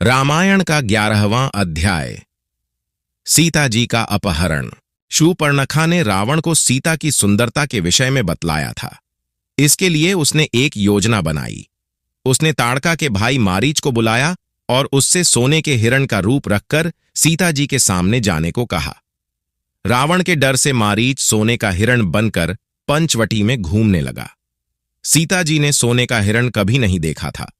रामायण का 11वां अध्याय। सीता जी का अपहरण। शूर्पणखा ने रावण को सीता की सुंदरता के विषय में बतलाया था। इसके लिए उसने एक योजना बनाई। उसने ताड़का के भाई मारीच को बुलाया और उससे सोने के हिरण का रूप रखकर सीता जी के सामने जाने को कहा। रावण के डर से मारीच सोने का हिरण बनकर पंचवटी में घूमने लगा। सीता जी ने सोने का हिरण कभी नहीं देखा था,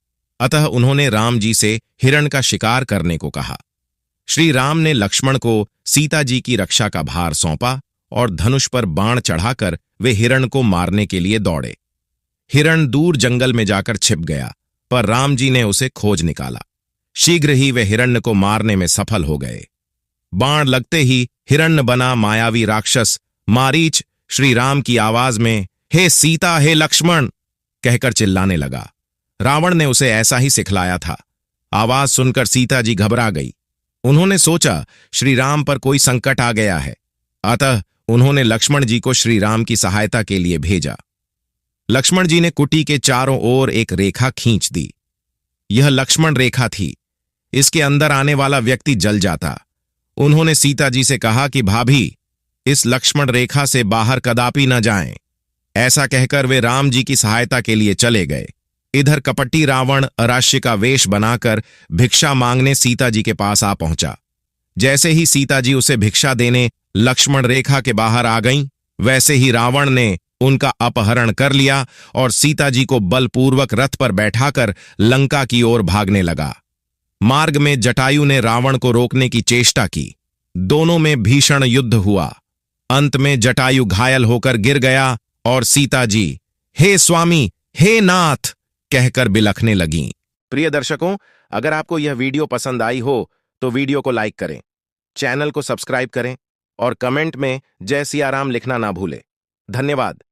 अतः उन्होंने राम जी से हिरण का शिकार करने को कहा। श्री राम ने लक्ष्मण को सीता जी की रक्षा का भार सौंपा और धनुष पर बाण चढ़ाकर वे हिरण को मारने के लिए दौड़े। हिरण दूर जंगल में जाकर छिप गया, पर राम जी ने उसे खोज निकाला। शीघ्र ही वे हिरण्य को मारने में सफल हो गए। बाण लगते ही हिरण्य बना मायावी राक्षस मारीच श्री राम की आवाज में हे सीता, हे लक्ष्मण कहकर चिल्लाने लगा। रावण ने उसे ऐसा ही सिखलाया था। आवाज सुनकर सीता जी घबरा गई। उन्होंने सोचा श्री राम पर कोई संकट आ गया है, अतः उन्होंने लक्ष्मण जी को श्री राम की सहायता के लिए भेजा। लक्ष्मण जी ने कुटी के चारों ओर एक रेखा खींच दी। यह लक्ष्मण रेखा थी। इसके अंदर आने वाला व्यक्ति जल जाता। उन्होंने सीता जी से कहा कि भाभी, इस लक्ष्मण रेखा से बाहर कदापि न जाएं। ऐसा कहकर वे राम जी की सहायता के लिए चले गए। इधर कपटी रावण अराश्य का वेश बनाकर भिक्षा मांगने सीता जी के पास आ पहुंचा। जैसे ही सीता जी उसे भिक्षा देने लक्ष्मण रेखा के बाहर आ गईं, वैसे ही रावण ने उनका अपहरण कर लिया और सीता जी को बलपूर्वक रथ पर बैठाकर लंका की ओर भागने लगा। मार्ग में जटायु ने रावण को रोकने की चेष्टा की। दोनों में भीषण युद्ध हुआ। अंत में जटायु घायल होकर गिर गया और सीता जी हे स्वामी, हे नाथ कहकर बिलखने लगीं। प्रिय दर्शकों, अगर आपको यह वीडियो पसंद आई हो तो वीडियो को लाइक करें, चैनल को सब्सक्राइब करें और कमेंट में जय सिया राम लिखना ना भूलें। धन्यवाद।